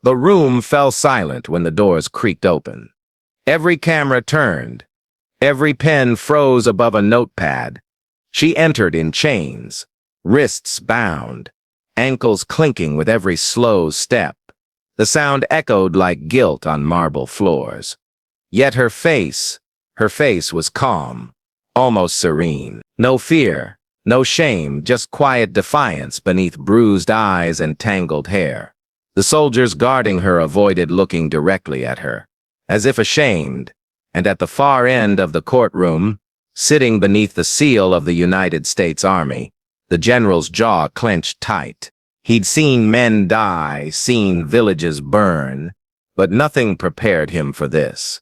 The room fell silent when the doors creaked open. Every camera turned. Every pen froze above a notepad. She entered in chains, wrists bound, ankles clinking with every slow step. The sound echoed like guilt on marble floors. Yet her face was calm, almost serene. No fear, no shame, just quiet defiance beneath bruised eyes and tangled hair. The soldiers guarding her avoided looking directly at her, as if ashamed, and at the far end of the courtroom, sitting beneath the seal of the United States Army, the general's jaw clenched tight. He'd seen men die, seen villages burn, but nothing prepared him for this.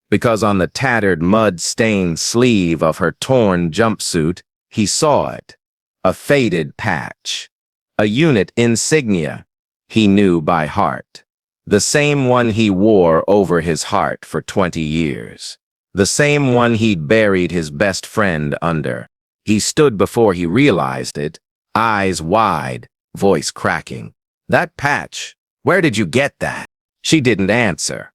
Because on the tattered, mud-stained sleeve of her torn jumpsuit, he saw it. A faded patch. A unit insignia he knew by heart. The same one he wore over his heart for 20 years. The same one he'd buried his best friend under. He stood before he realized it, eyes wide, voice cracking. That patch, where did you get that? She didn't answer.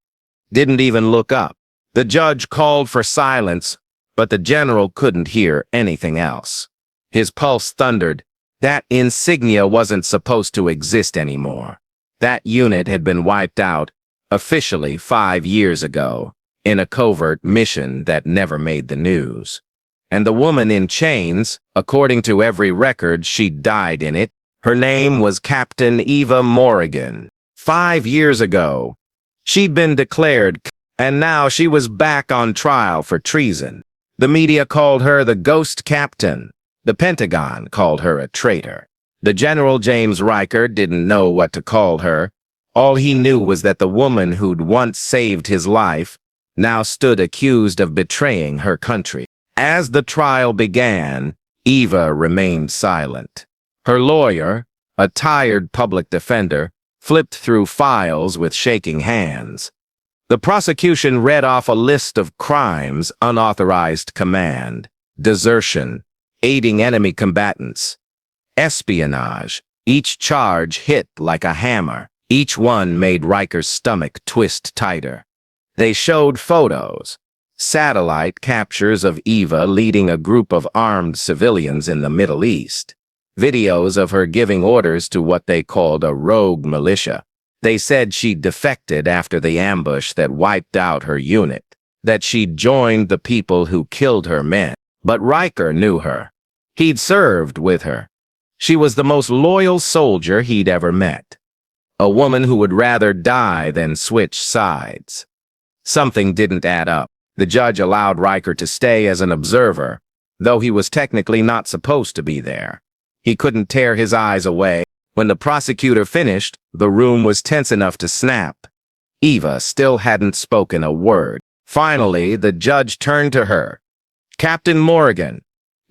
Didn't even look up. The judge called for silence, but the general couldn't hear anything else. His pulse thundered. That insignia wasn't supposed to exist anymore. That unit had been wiped out, officially 5 years ago, in a covert mission that never made the news. And the woman in chains, according to every record, she died in it. Her name was Captain Eva Morrigan. 5 years ago, she'd been declared, and now she was back on trial for treason. The media called her the ghost captain. The Pentagon called her a traitor. The General James Riker didn't know what to call her. All he knew was that the woman who'd once saved his life now stood accused of betraying her country. As the trial began, Eva remained silent. Her lawyer, a tired public defender, flipped through files with shaking hands. The prosecution read off a list of crimes: unauthorized command, desertion, aiding enemy combatants, espionage. Each charge hit like a hammer. Each one made Riker's stomach twist tighter. They showed photos, satellite captures of Eva leading a group of armed civilians in the Middle East. Videos of her giving orders to what they called a rogue militia. They said she'd defected after the ambush that wiped out her unit, that she'd joined the people who killed her men. But Riker knew her. He'd served with her. She was the most loyal soldier he'd ever met. A woman who would rather die than switch sides. Something didn't add up. The judge allowed Riker to stay as an observer, though he was technically not supposed to be there. He couldn't tear his eyes away. When the prosecutor finished, the room was tense enough to snap. Eva still hadn't spoken a word. Finally, the judge turned to her. "Captain Morrigan,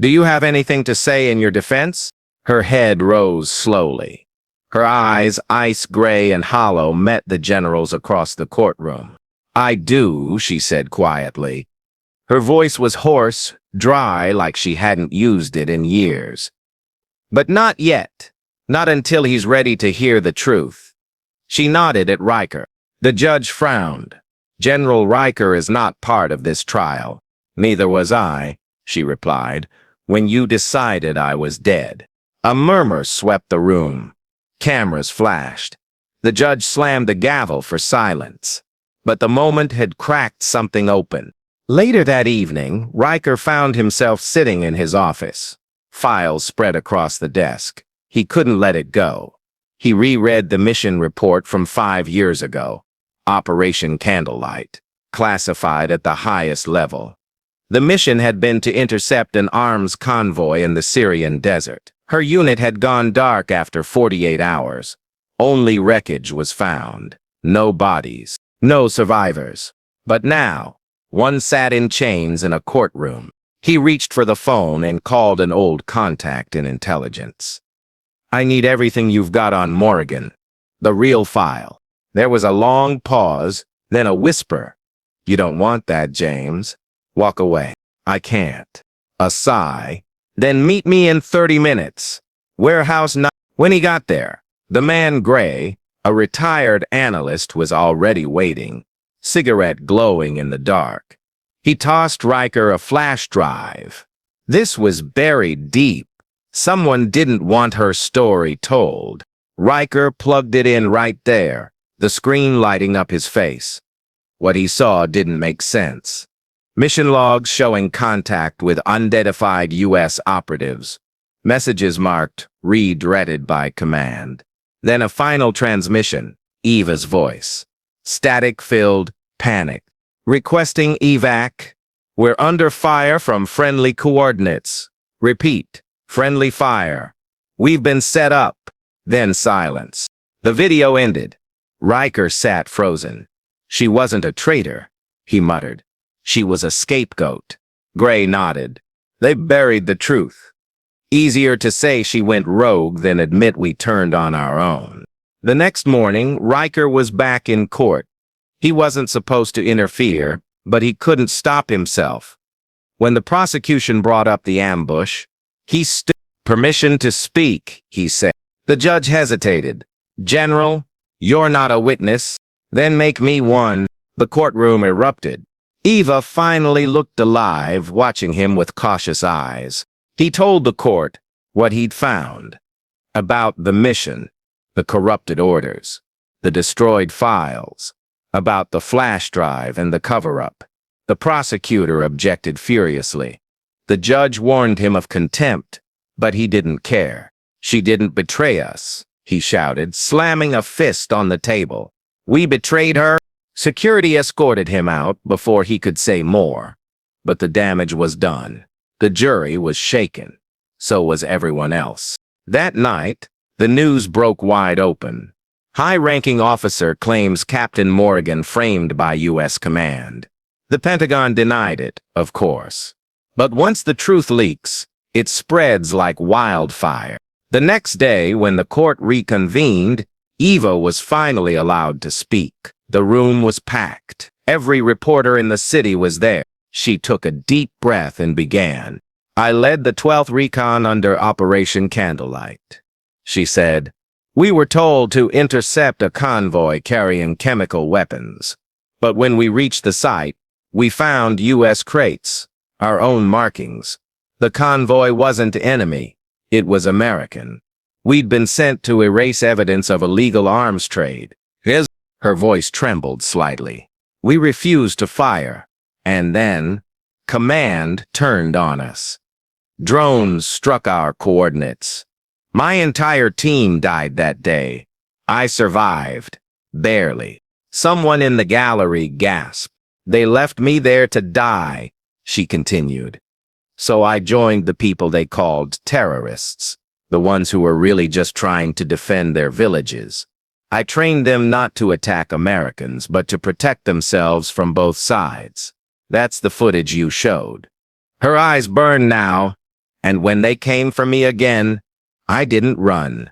do you have anything to say in your defense?" Her head rose slowly. Her eyes, ice gray and hollow, met the general's across the courtroom. "I do," she said quietly. Her voice was hoarse, dry, like she hadn't used it in years. "But not yet. Not until he's ready to hear the truth." She nodded at Riker. The judge frowned. "General Riker is not part of this trial." "Neither was I," she replied, "when you decided I was dead." A murmur swept the room. Cameras flashed. The judge slammed the gavel for silence. But the moment had cracked something open. Later that evening, Riker found himself sitting in his office. Files spread across the desk. He couldn't let it go. He reread the mission report from 5 years ago. Operation Candlelight, classified at the highest level. The mission had been to intercept an arms convoy in the Syrian desert. Her unit had gone dark after 48 hours. Only wreckage was found. No bodies. No survivors. But now, one sat in chains in a courtroom. He reached for the phone and called an old contact in intelligence. "I need everything you've got on Morrigan. The real file." There was a long pause, then a whisper. "You don't want that, James. Walk away." "I can't." A sigh. "Then meet me in 30 minutes. Warehouse 9. When he got there, the man, gray, A retired analyst was already waiting, cigarette glowing in the dark. He tossed Riker a flash drive. This was buried deep. Someone didn't want her story told. Riker plugged it in right there, the screen lighting up his face. What he saw didn't make sense. Mission logs showing contact with unidentified U.S. operatives. Messages marked "Read read by command." Then a final transmission, Eva's voice. Static-filled, panic. Requesting evac. We're under fire from friendly coordinates. Repeat, friendly fire. We've been set up. Then silence. The video ended. Riker sat frozen. She wasn't a traitor, he muttered. She was a scapegoat. Gray nodded. They buried the truth. Easier to say she went rogue than admit we turned on our own. The next morning, Riker was back in court. He wasn't supposed to interfere, but he couldn't stop himself. When the prosecution brought up the ambush, he stood. Permission to speak, he said. The judge hesitated. General, you're not a witness. Then make me one. The courtroom erupted. Eva finally looked alive, watching him with cautious eyes. He told the court what he'd found. About the mission, the corrupted orders, the destroyed files, about the flash drive and the cover-up. The prosecutor objected furiously. The judge warned him of contempt, but he didn't care. She didn't betray us, he shouted, slamming a fist on the table. We betrayed her? Security escorted him out before he could say more. But the damage was done. The jury was shaken. So was everyone else. That night, the news broke wide open. High-ranking officer claims Captain Morgan framed by U.S. command. The Pentagon denied it, of course. But once the truth leaks, it spreads like wildfire. The next day, when the court reconvened, Eva was finally allowed to speak. The room was packed. Every reporter in the city was there. She took a deep breath and began. I led the 12th Recon under Operation Candlelight. She said, we were told to intercept a convoy carrying chemical weapons. But when we reached the site, we found U.S. crates, our own markings. The convoy wasn't enemy. It was American. We'd been sent to erase evidence of illegal arms trade. Her voice trembled slightly. We refused to fire. And then, command turned on us. Drones struck our coordinates. My entire team died that day. I survived. Barely. Someone in the gallery gasped. They left me there to die, she continued. So I joined the people they called terrorists, the ones who were really just trying to defend their villages. I trained them not to attack Americans, but to protect themselves from both sides. That's the footage you showed. Her eyes burned now, and when they came for me again, I didn't run.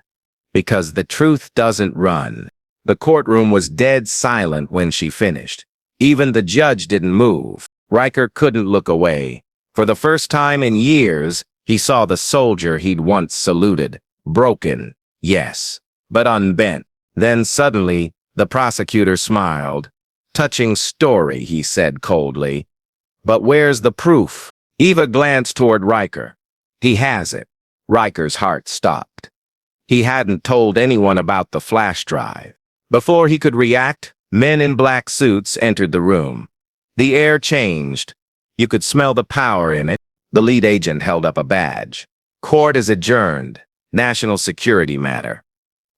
Because the truth doesn't run. The courtroom was dead silent when she finished. Even the judge didn't move. Riker couldn't look away. For the first time in years, he saw the soldier he'd once saluted. Broken, yes, but unbent. Then suddenly, the prosecutor smiled. Touching story, he said coldly. But where's the proof? Eva glanced toward Riker. He has it. Riker's heart stopped. He hadn't told anyone about the flash drive. Before he could react, men in black suits entered the room. The air changed. You could smell the power in it. The lead agent held up a badge. Court is adjourned. National security matter.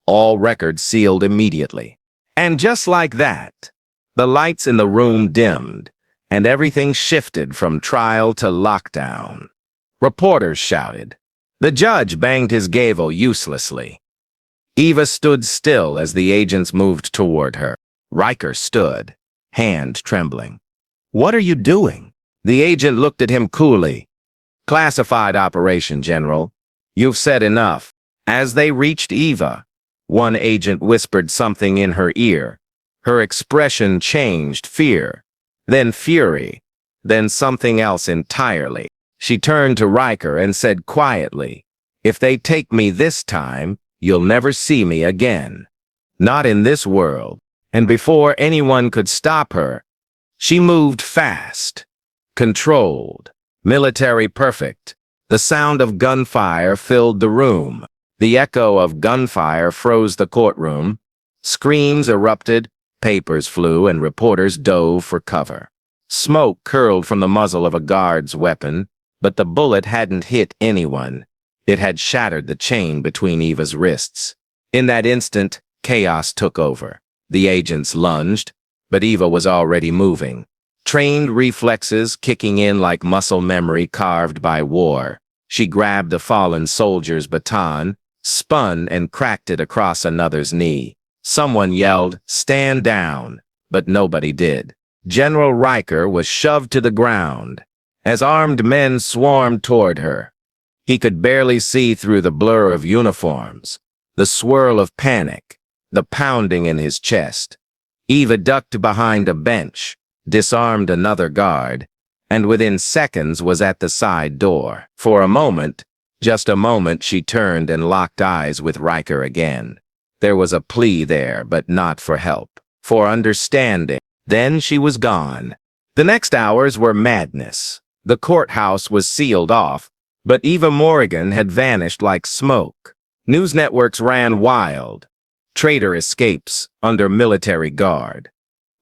All records sealed immediately. And just like that, the lights in the room dimmed, and everything shifted from trial to lockdown. Reporters shouted. The judge banged his gavel uselessly. Eva stood still as the agents moved toward her. Riker stood, hand trembling. What are you doing? The agent looked at him coolly. Classified operation, General. You've said enough. As they reached Eva, one agent whispered something in her ear. Her expression changed, fear, then fury, then something else entirely. She turned to Riker and said quietly, if they take me this time, you'll never see me again. Not in this world. And before anyone could stop her, she moved fast, controlled, military perfect. The sound of gunfire filled the room. The echo of gunfire froze the courtroom. Screams erupted, papers flew, and reporters dove for cover. Smoke curled from the muzzle of a guard's weapon, but the bullet hadn't hit anyone. It had shattered the chain between Eva's wrists. In that instant, chaos took over. The agents lunged, but Eva was already moving. Trained reflexes kicking in like muscle memory carved by war. She grabbed a fallen soldier's baton, spun and cracked it across another's knee. Someone yelled, "Stand down," but nobody did. General Riker was shoved to the ground as armed men swarmed toward her. He could barely see through the blur of uniforms, the swirl of panic, the pounding in his chest. Eva ducked behind a bench, disarmed another guard, and within seconds was at the side door. For a moment, just a moment, she turned and locked eyes with Riker again. There was a plea there, but not for help, for understanding. Then she was gone. The next hours were madness. The courthouse was sealed off, but Eva Morrigan had vanished like smoke. News networks ran wild. Traitor escapes under military guard.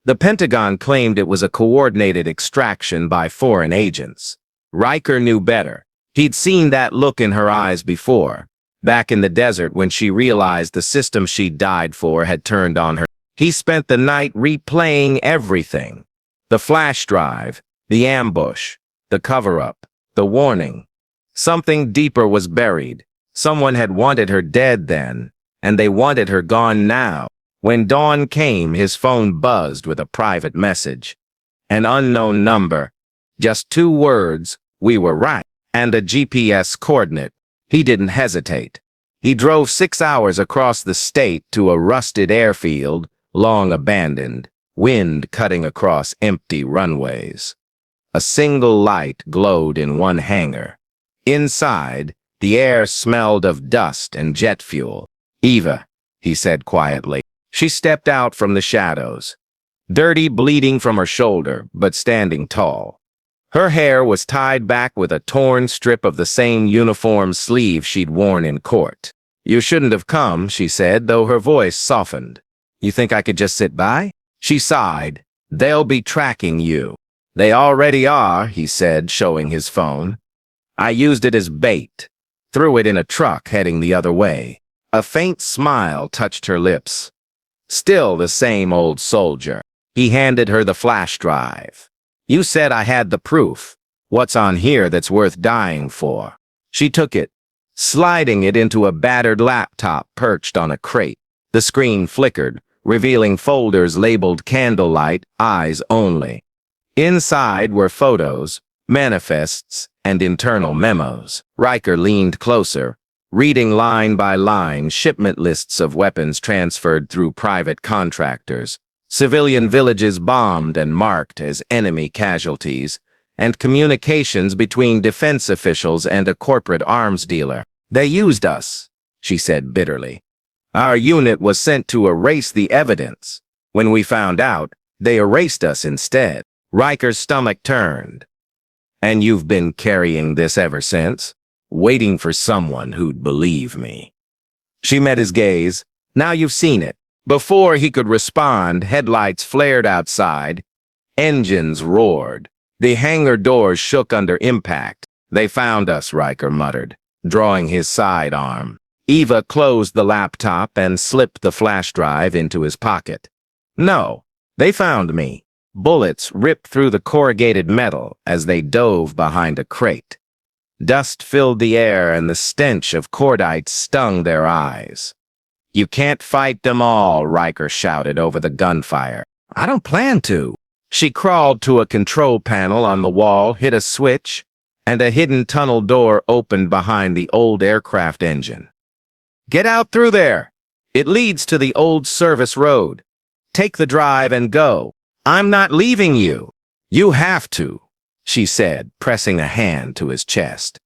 The Pentagon claimed it was a coordinated extraction by foreign agents. Riker knew better. He'd seen that look in her eyes before, back in the desert when she realized the system she died for had turned on her. He spent the night replaying everything. The flash drive, the ambush, the cover-up, the warning. Something deeper was buried. Someone had wanted her dead then, and they wanted her gone now. When dawn came, his phone buzzed with a private message. An unknown number. Just 2 words, "We were right," and a GPS coordinate. He didn't hesitate. He drove 6 hours across the state to a rusted airfield, long abandoned, wind cutting across empty runways. A single light glowed in one hangar. Inside, the air smelled of dust and jet fuel. "Eva," he said quietly. She stepped out from the shadows, dirty, bleeding from her shoulder, but standing tall. Her hair was tied back with a torn strip of the same uniform sleeve she'd worn in court. "You shouldn't have come," she said, though her voice softened. "You think I could just sit by?" She sighed. "They'll be tracking you." "They already are," he said, showing his phone. "I used it as bait. Threw it in a truck heading the other way." A faint smile touched her lips. Still the same old soldier. He handed her the flash drive. "You said I had the proof. What's on here that's worth dying for?" She took it, sliding it into a battered laptop perched on a crate. The screen flickered, revealing folders labeled "Candlelight, Eyes Only." Inside were photos, manifests, and internal memos. Riker leaned closer, reading line by line shipment lists of weapons transferred through private contractors, civilian villages bombed and marked as enemy casualties, and communications between defense officials and a corporate arms dealer. "They used us," she said bitterly. "Our unit was sent to erase the evidence. When we found out, they erased us instead." Riker's stomach turned. "And you've been carrying this ever since? Waiting for someone who'd believe me." She met his gaze. "Now you've seen it." Before he could respond, headlights flared outside. Engines roared. The hangar doors shook under impact. "They found us," Riker muttered, drawing his sidearm. Eva closed the laptop and slipped the flash drive into his pocket. "No, they found me." Bullets ripped through the corrugated metal as they dove behind a crate. Dust filled the air and the stench of cordite stung their eyes. "You can't fight them all," Riker shouted over the gunfire. "I don't plan to." She crawled to a control panel on the wall, hit a switch, and a hidden tunnel door opened behind the old aircraft engine. "Get out through there. It leads to the old service road. Take the drive and go." "I'm not leaving you." "You have to," she said, pressing a hand to his chest.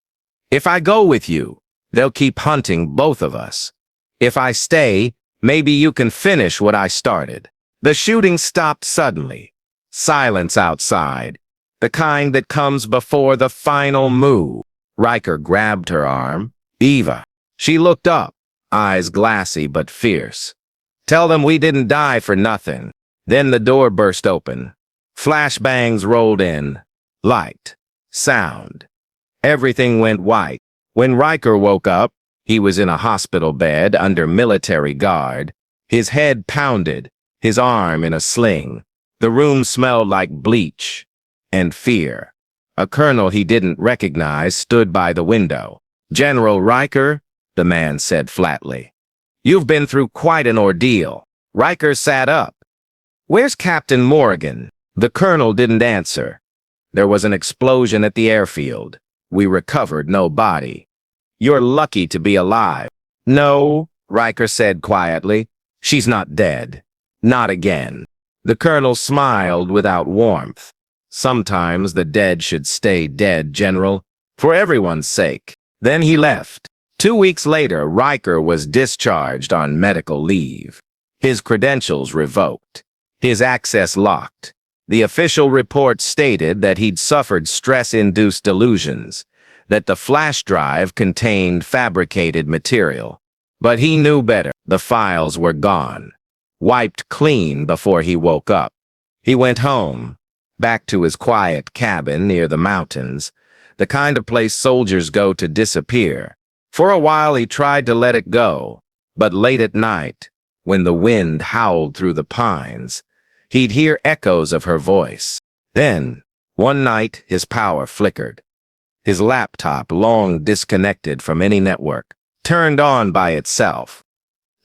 "If I go with you, they'll keep hunting both of us. If I stay, Maybe you can finish what I started." The shooting stopped suddenly. Silence outside, the kind that comes before the final move. Riker grabbed her arm. "Eva." She looked up, eyes glassy but fierce. "Tell them we didn't die for nothing." Then the door burst open. Flashbangs rolled in. Light. Sound. Everything went white. When Riker woke up, he was in a hospital bed under military guard. His head pounded, his arm in a sling. The room smelled like bleach and fear. A colonel he didn't recognize stood by the window. "General Riker," the man said flatly, "you've been through quite an ordeal." Riker sat up. "Where's Captain Morgan?" The colonel didn't answer. "There was an explosion at the airfield. We recovered no body." "You're lucky to be alive." "No," Riker said quietly. "She's not dead. Not again." The colonel smiled without warmth. "Sometimes the dead should stay dead, General, for everyone's sake." Then he left. 2 weeks later, Riker was discharged on medical leave. His credentials revoked. His access locked. The official report stated that he'd suffered stress-induced delusions, that the flash drive contained fabricated material. But he knew better. The files were gone, wiped clean before he woke up. He went home, back to his quiet cabin near the mountains, the kind of place soldiers go to disappear. For a while he tried to let it go, but late at night, when the wind howled through the pines, he'd hear echoes of her voice. Then, one night, his power flickered. His laptop, long disconnected from any network, turned on by itself.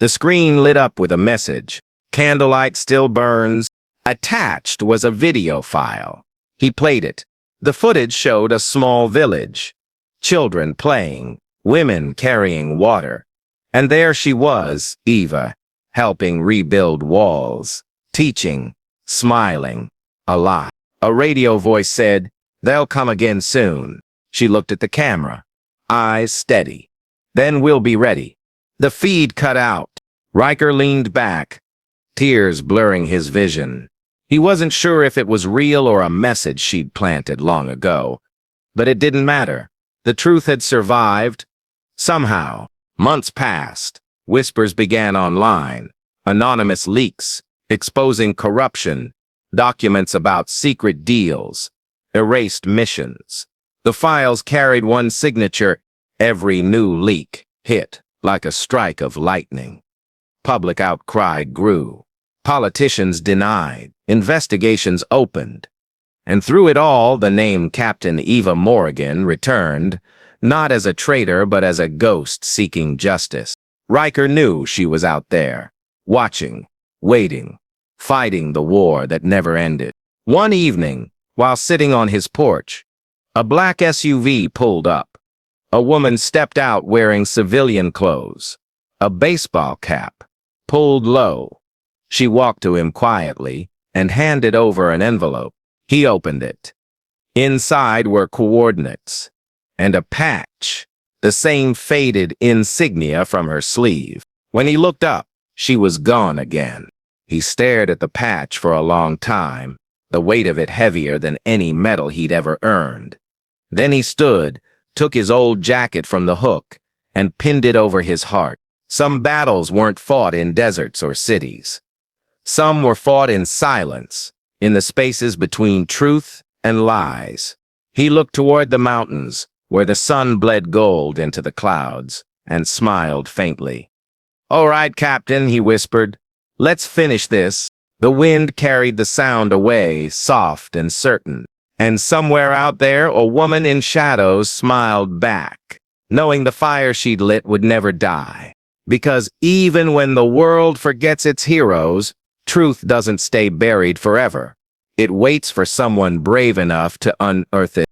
The screen lit up with a message. "Candlelight still burns." Attached was a video file. He played it. The footage showed a small village, children playing, women carrying water. And there she was, Eva, helping rebuild walls, teaching, smiling, alive. A radio voice said, "They'll come again soon." She looked at the camera, eyes steady. "Then we'll be ready." The feed cut out. Riker leaned back, tears blurring his vision. He wasn't sure if it was real or a message she'd planted long ago. But it didn't matter. The truth had survived. Somehow. Months passed. Whispers began online. Anonymous leaks, exposing corruption, documents about secret deals, erased missions. The files carried one signature. Every new leak hit like a strike of lightning. Public outcry grew. Politicians denied. Investigations opened. And through it all, the name Captain Eva Morgan returned, not as a traitor but as a ghost seeking justice. Riker knew she was out there, watching, waiting, fighting the war that never ended. One evening, while sitting on his porch, a black SUV pulled up. A woman stepped out wearing civilian clothes, a baseball cap, pulled low. She walked to him quietly and handed over an envelope. He opened it. Inside were coordinates and a patch, the same faded insignia from her sleeve. When he looked up, she was gone again. He stared at the patch for a long time, the weight of it heavier than any medal he'd ever earned. Then he stood, took his old jacket from the hook, and pinned it over his heart. Some battles weren't fought in deserts or cities. Some were fought in silence, in the spaces between truth and lies. He looked toward the mountains, where the sun bled gold into the clouds, and smiled faintly. "All right, Captain," he whispered. "Let's finish this." The wind carried the sound away, soft and certain. And somewhere out there, a woman in shadows smiled back, knowing the fire she'd lit would never die. Because even when the world forgets its heroes, truth doesn't stay buried forever. It waits for someone brave enough to unearth it.